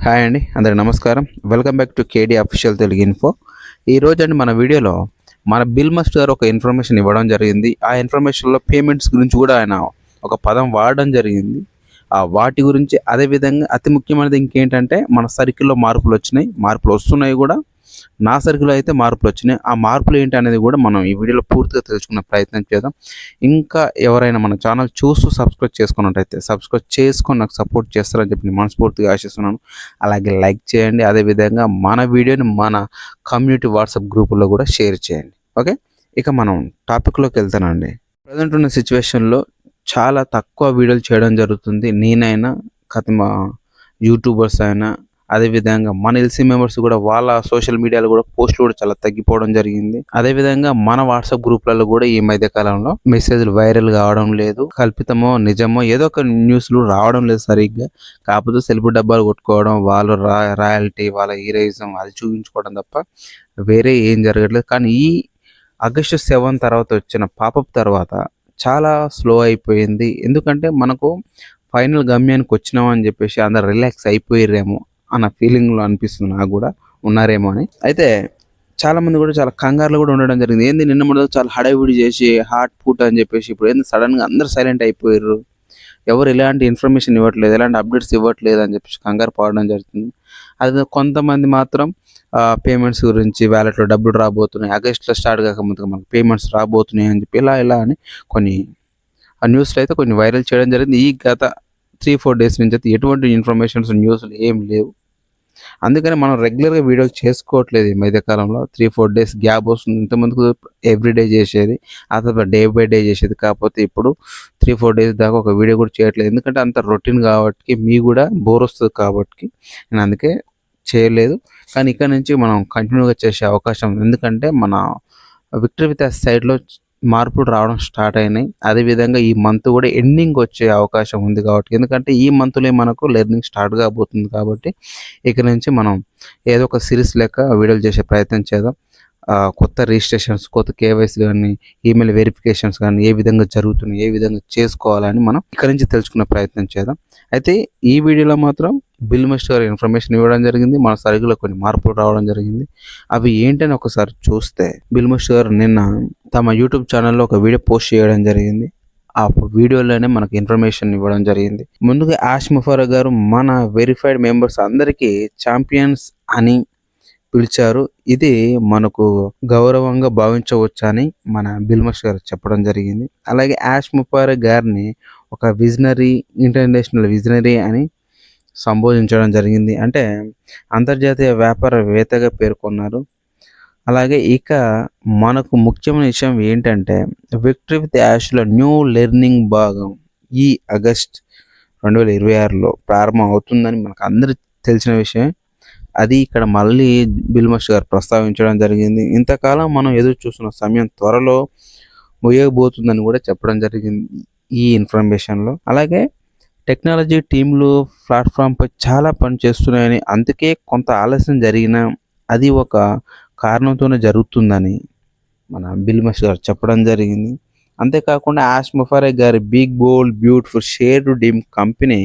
Hi అండి, అందరికి నమస్కారం. Welcome back to కేడీ official Telugu info. ఈరోజు అండి మన వీడియోలో మన బిల్ మస్ట్ గారు ఒక ఇన్ఫర్మేషన్ ఇవ్వడం జరిగింది. ఆ ఇన్ఫర్మేషన్లో పేమెంట్స్ గురించి కూడా ఆయన ఒక పదం వాడడం జరిగింది. ఆ వాటి గురించి, అదేవిధంగా అతి ముఖ్యమైనది ఇంకేంటంటే మన సర్కిల్లో మార్పులు వస్తున్నాయి కూడా. నా సర్కిల్లో అయితే మార్పులు వచ్చినాయి. ఆ మార్పులు ఏంటి అనేది కూడా మనం ఈ వీడియోలో పూర్తిగా తెలుసుకునే ప్రయత్నం చేద్దాం. ఇంకా ఎవరైనా మన ఛానల్ చూస్తూ సబ్స్క్రైబ్ చేసుకున్నట్టయితే సబ్స్క్రైబ్ చేసుకొని నాకు సపోర్ట్ చేస్తారని చెప్పి నేను మనస్ఫూర్తిగా ఆశిస్తున్నాను. అలాగే లైక్ చేయండి. అదేవిధంగా మన వీడియోని మన కమ్యూనిటీ వాట్సాప్ గ్రూపుల్లో కూడా షేర్ చేయండి. ఓకే, ఇక మనం టాపిక్లోకి వెళ్తానండి. ప్రజెంట్ ఉన్న సిచ్యువేషన్లో చాలా తక్కువ వీడియోలు చేయడం జరుగుతుంది. నేనైనా మా యూట్యూబర్స్ అయినా, అదేవిధంగా మన ఎల్సీ మెంబర్స్ కూడా వాళ్ళ సోషల్ మీడియాలో కూడా పోస్టులు కూడా చాలా తగ్గిపోవడం జరిగింది. అదేవిధంగా మన వాట్సాప్ గ్రూప్లలో కూడా ఈ మధ్య కాలంలో మెసేజ్లు వైరల్ కావడం లేదు. కల్పితమో నిజమో ఏదో ఒక న్యూస్లు రావడం లేదు సరిగ్గా. కాకపోతే సెల్ఫ్ డబ్బాలు కొట్టుకోవడం, వాళ్ళు రాయల్టీ, వాళ్ళ హీరోయిజం అది చూపించుకోవడం తప్ప వేరే ఏం జరగట్లేదు. కానీ ఈ ఆగస్టు 7 తర్వాత వచ్చిన పాపప్ తర్వాత చాలా స్లో అయిపోయింది. ఎందుకంటే మనకు ఫైనల్ గమ్యానికి వచ్చినామని చెప్పేసి అందరు రిలాక్స్ అయిపోయిర్రేమో అన్న ఫీలింగ్లో అనిపిస్తుంది నాకు కూడా, ఉన్నారేమో అని. అయితే చాలామంది కూడా చాలా కంగారులో కూడా ఉండడం జరిగింది. ఏంది నిన్న మొదలు చాలా హడావిడి చేసి హాట్ పూట్ అని చెప్పేసి ఇప్పుడు ఏంది సడన్గా అందరు సైలెంట్ అయిపోయారు, ఎవరు ఎలాంటి ఇన్ఫర్మేషన్ ఇవ్వట్లేదు, ఎలాంటి అప్డేట్స్ ఇవ్వట్లేదు అని చెప్పేసి కంగారు పడడం జరుగుతుంది. అది కొంతమంది మాత్రం పేమెంట్స్ గురించి, వ్యాలెట్లో డబ్బులు రాబోతున్నాయి, ఆగస్టులో స్టార్ట్ కాకముందుగా మనకు పేమెంట్స్ రాబోతున్నాయి అని చెప్పి ఇలా అని కొన్ని ఆ న్యూస్లో అయితే కొన్ని వైరల్ చేయడం జరిగింది. ఈ గత 3-4 డేస్ నుంచి అయితే ఎటువంటి ఇన్ఫర్మేషన్స్ న్యూస్లు ఏం లేవు. అందుకని మనం రెగ్యులర్గా వీడియోలు చేసుకోవట్లేదు. ఈ మధ్యకాలంలో 3-4 డేస్ గ్యాప్ వస్తుంది. ఇంతకుముందుకు ఎవ్రీడే చేసేది, ఆ తర్వాత డే బై డే చేసేది. కాకపోతే ఇప్పుడు 3-4 డేస్ దాకా ఒక వీడియో కూడా చేయట్లేదు. ఎందుకంటే అంత రొటీన్ కాబట్టి, మీ కూడా బోర్ వస్తుంది కాబట్టి నేను అందుకే చేయలేదు. కానీ ఇక్కడ నుంచి మనం కంటిన్యూగా చేసే అవకాశం ఉంది. ఎందుకంటే మన విక్టరీ విత్ సైడ్లో మార్పులు రావడం స్టార్ట్ అయినాయి. అదేవిధంగా ఈ మంత్ కూడా ఎండింగ్ వచ్చే అవకాశం ఉంది కాబట్టి, ఎందుకంటే ఈ మంత్లో మనకు లెర్నింగ్ స్టార్ట్ కాబోతుంది కాబట్టి ఇక నుంచి మనం ఏదో ఒక సిరీస్ లెక్క వీడియోలు చేసే ప్రయత్నం చేద్దాం. కొత్త రిజిస్ట్రేషన్స్, కొత్త కేవైసీ కానీ, ఈమెయిల్ వెరిఫికేషన్స్ కానీ ఏ విధంగా జరుగుతున్నాయి, ఏ విధంగా చేసుకోవాలని మనం ఇక్కడ నుంచి తెలుసుకునే ప్రయత్నం చేద్దాం. అయితే ఈ వీడియోలో మాత్రం బిల్ మస్ట్ గారు ఇన్ఫర్మేషన్ ఇవ్వడం జరిగింది. మన సరుకులో కొన్ని మార్పులు రావడం జరిగింది. అవి ఏంటని ఒకసారి చూస్తే, బిల్ మస్ట్ గారు నిన్న తమ యూట్యూబ్ ఛానల్లో ఒక వీడియో పోస్ట్ చేయడం జరిగింది. ఆ వీడియోలోనే మనకు ఇన్ఫర్మేషన్ ఇవ్వడం జరిగింది. ముందుగా యాష్ ముఫారా గారు మన వెరిఫైడ్ మెంబర్స్ అందరికీ ఛాంపియన్స్ అని పిలిచారు. ఇది మనకు గౌరవంగా భావించవచ్చని మన బిల్ మస్ట్ గారు చెప్పడం జరిగింది. అలాగే యాష్ ముఫారా గారిని ఒక విజనరీ, ఇంటర్నేషనల్ విజనరీ అని సంబోధించడం జరిగింది. అంటే అంతర్జాతీయ వ్యాపారవేత్తగా పేర్కొన్నారు. అలాగే ఇక మనకు ముఖ్యమైన విషయం ఏంటంటే, విక్టరీ విత్ యాష్లో న్యూ లెర్నింగ్ భాగం ఈ ఆగస్ట్ 2026లో ప్రారంభం అవుతుందని మనకు అందరికీ తెలిసిన విషయం. అది ఇక్కడ మళ్ళీ బిల్ మస్ట్ గారు ప్రస్తావించడం జరిగింది. ఇంతకాలం మనం ఎదురు చూస్తున్న సమయం త్వరలో ముగియబోతుందని కూడా చెప్పడం జరిగింది ఈ ఇన్ఫర్మేషన్లో. అలాగే టెక్నాలజీ టీంలు ప్లాట్ఫామ్పై చాలా పని చేస్తున్నాయని, అందుకే కొంత ఆలస్యం జరిగినా అది ఒక కారణంతోనే జరుగుతుందని మన బిల్ మస్ట్ గారు చెప్పడం జరిగింది. అంతేకాకుండా యాష్ ముఫారా గారి big bold beautiful shared dream company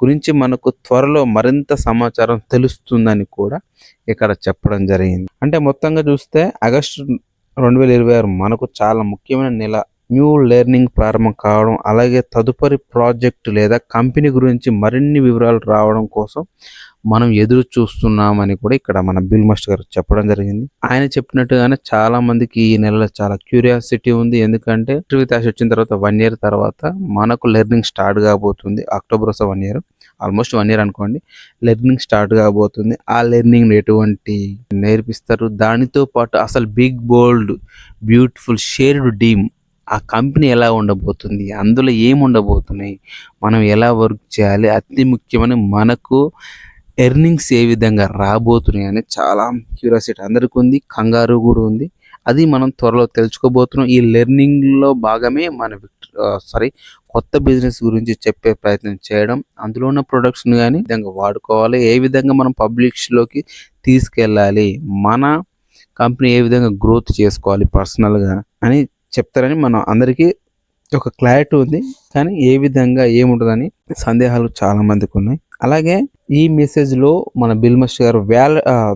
గురించి మనకు త్వరలో మరింత సమాచారం తెలుస్తుందని కూడా ఇక్కడ చెప్పడం జరిగింది. అంటే మొత్తంగా చూస్తే ఆగస్టు 2026 మనకు చాలా ముఖ్యమైన నెల. న్యూ లెర్నింగ్ ప్రారంభం కావడం, అలాగే తదుపరి ప్రాజెక్టు లేదా కంపెనీ గురించి మరిన్ని వివరాలు రావడం కోసం మనం ఎదురు చూస్తున్నామని కూడా ఇక్కడ మన బిల్ మస్ట్ గారు చెప్పడం జరిగింది. ఆయన చెప్పినట్టుగానే చాలా మందికి ఈ నెలలో చాలా క్యూరియాసిటీ ఉంది. ఎందుకంటే యాష్ వచ్చిన తర్వాత 1 year తర్వాత మనకు లెర్నింగ్ స్టార్ట్ కాబోతుంది. అక్టోబర్ వస్తే 1 year, ఆల్మోస్ట్ 1 year అనుకోండి, లెర్నింగ్ స్టార్ట్ కాబోతుంది. ఆ లెర్నింగ్ ఎటువంటి నేర్పిస్తారు, దానితో పాటు అసలు big bold beautiful shared team ఆ కంపెనీ ఎలా ఉండబోతుంది, అందులో ఏమి ఉండబోతున్నాయి, మనం ఎలా వర్క్ చేయాలి, అతి ముఖ్యమైన మనకు ఎర్నింగ్స్ ఏ విధంగా రాబోతున్నాయి అని చాలా క్యూరియాసిటీ అందరికీ ఉంది, కంగారు కూడా ఉంది. అది మనం త్వరలో తెలుసుకోబోతున్నాం. ఈ లెర్నింగ్లో భాగమే మన కొత్త బిజినెస్ గురించి చెప్పే ప్రయత్నం చేయడం, అందులో ఉన్న ప్రొడక్ట్స్ని కానీ విధంగా వాడుకోవాలి, ఏ విధంగా మనం పబ్లిక్స్లోకి తీసుకెళ్ళాలి, మన కంపెనీ ఏ విధంగా గ్రోత్ చేసుకోవాలి పర్సనల్గా అని చెప్తారని మనం అందరికీ ఒక క్లారిటీ ఉంది. కానీ ఏ విధంగా ఏముంటుందని సందేహాలు చాలా మందికి ఉన్నాయి. అలాగే ఈ మెసేజ్‌లో మన బిల్ మస్ట్ గారు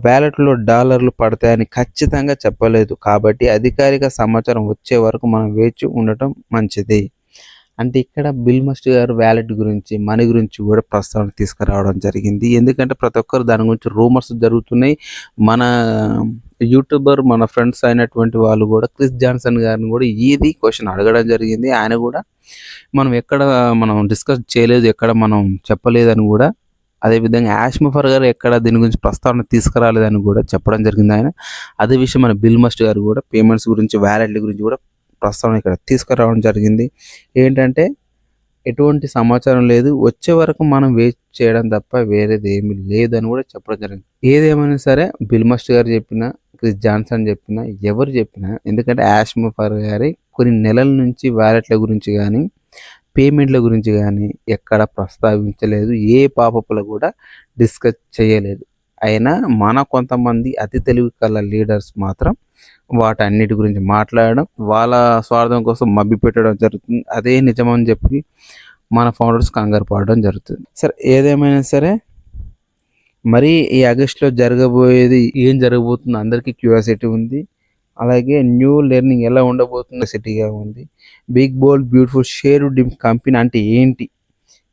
వాలెట్‌లో డాలర్లు పడతాయని ఖచ్చితంగా చెప్పలేదు. కాబట్టి అధికారిక సమాచారం వచ్చే వరకు మనం వేచి ఉండటం మంచిది. అంటే ఇక్కడ బిల్ మస్ట్ గారు వాలెట్ గురించి, మనీ గురించి కూడా ప్రస్తావన తీసుకురావడం జరిగింది. ఎందుకంటే ప్రతి ఒక్కరు దాని గురించి రూమర్స్ జరుగుతున్నాయి. మన యూట్యూబర్ మన ఫ్రెండ్స్ అయినటువంటి వాళ్ళు కూడా క్రిస్ జాన్సన్ గారిని కూడా ఇది క్వెషన్ అడగడం జరిగింది. ఆయన కూడా మనం డిస్కస్ చేయలేదు, ఎక్కడ మనం చెప్పలేదని కూడా, అదేవిధంగా యాష్ ముఫర్ గారు ఎక్కడ దీని గురించి ప్రస్తావన తీసుకురాలేదని కూడా చెప్పడం జరిగింది ఆయన. అదే విషయం మన బిల్ మస్ట్ గారు కూడా పేమెంట్స్ గురించి, వాలెట్ల గురించి కూడా ప్రస్తావన ఇక్కడ తీసుకురావడం జరిగింది. ఏంటంటే ఎటువంటి సమాచారం లేదు, వచ్చే వరకు మనం వెయిట్ చేయడం తప్ప వేరేది ఏమీ లేదని కూడా చెప్పడం జరిగింది. ఏదేమైనా సరే బిల్ మస్ట్ గారు చెప్పినా, క్రిస్ జాన్సన్ చెప్పినా, ఎవరు చెప్పినా, ఎందుకంటే యాష్ ముఫర్ గారి కొన్ని నెలల నుంచి వాలెట్ల గురించి కానీ, పేమెంట్ల గురించి కానీ ఎక్కడ ప్రస్తావించలేదు. ఏ పాపప్‌లో కూడా డిస్కస్ చేయలేదు. అయినా మన కొంతమంది అతి తెలివి కల్ల లీడర్స్ మాత్రం వాటన్నిటి గురించి మాట్లాడడం, వాళ్ళ స్వార్థం కోసం మభ్యపెట్టడం జరుగుతుంది. అదే నిజమని చెప్పి మన ఫౌండర్స్ కంగారు పడడం జరుగుతుంది. సరే, ఏదేమైనా సరే మరి ఈ ఆగస్టులో జరగబోయేది ఏం జరగబోతుందో అందరికీ క్యూరియాసిటీ ఉంది. అలాగే న్యూ లెర్నింగ్ ఎలా ఉండబోతుందో సిటీగా ఉంది. Big bold beautiful shared dream company అంటే ఏంటి,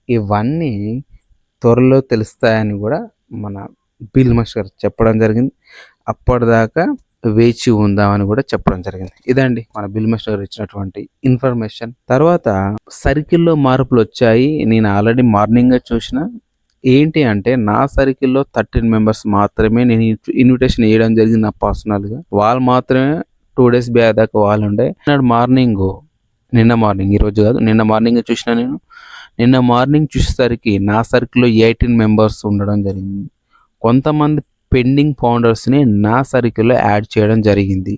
ఇవన్నీ త్వరలో తెలుస్తాయని కూడా మన బిల్ మస్ట్ గారు చెప్పడం జరిగింది. అప్పటిదాకా వేచి ఉందామని కూడా చెప్పడం జరిగింది. ఇదండి మన బిల్ మస్ట్ గారు ఇచ్చినటువంటి ఇన్ఫర్మేషన్. తర్వాత సర్కిల్లో మార్పులు వచ్చాయి. నేను ఆల్రెడీ మార్నింగే చూసిన. ఏంటి అంటే నా సర్కిల్లో 13 మెంబర్స్ మాత్రమే నేను ఇన్విటేషన్ వేయడం జరిగింది. నా పర్సనల్గా వాళ్ళు మాత్రమే 2 డేస్ బ్యాక్ దాకా వాళ్ళు ఉండే. నిన్న మార్నింగ్, ఈరోజు కాదు, నిన్న మార్నింగ్ చూసిన నేను. నిన్న మార్నింగ్ చూసేసరికి నా సర్కిల్లో 18 మెంబర్స్ ఉండడం జరిగింది. కొంతమంది పెండింగ్ ఫౌండర్స్ని నా సర్కిల్లో యాడ్ చేయడం జరిగింది.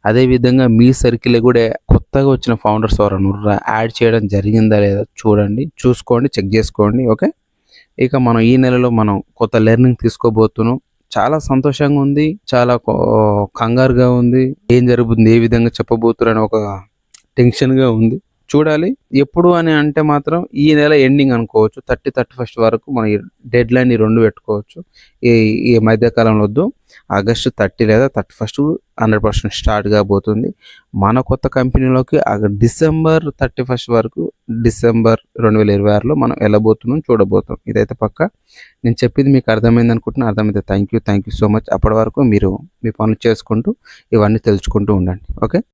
అదేవిధంగా మీ సర్కిల్లో కూడా కొత్తగా వచ్చిన ఫౌండర్స్ ఎవరైనా యాడ్ చేయడం జరిగిందా లేదా చూసుకోండి, చెక్ చేసుకోండి. ఓకే, ఇక మనం ఈ నెలలో మనం కొత్త లెర్నింగ్ తీసుకోబోతున్నాం. చాలా సంతోషంగా ఉంది, చాలా కంగారుగా ఉంది. ఏం జరుగుతుంది, ఏ విధంగా చెప్పబోతున్నారని ఒక టెన్షన్గా ఉంది. చూడాలి. ఎప్పుడు అని అంటే మాత్రం ఈ నెల ఎండింగ్ అనుకోవచ్చు. 31 వరకు మన డెడ్ లైన్ ఈ 2 పెట్టుకోవచ్చు. ఈ మధ్యకాలంలో వద్దు, ఆగస్టు 30 లేదా 31 100% స్టార్ట్ కాబోతుంది. మన కొత్త కంపెనీలోకి డిసెంబర్ 31 వరకు, డిసెంబర్ 2026లో మనం వెళ్ళబోతున్నాం, చూడబోతున్నాం. ఇదైతే పక్క. నేను చెప్పింది మీకు అర్థమైంది అనుకుంటున్నా. అర్థమైతే థ్యాంక్ యూ సో మచ్. అప్పటి వరకు మీరు మీ పనులు చేసుకుంటూ ఇవన్నీ తెలుసుకుంటూ ఉండండి. ఓకే.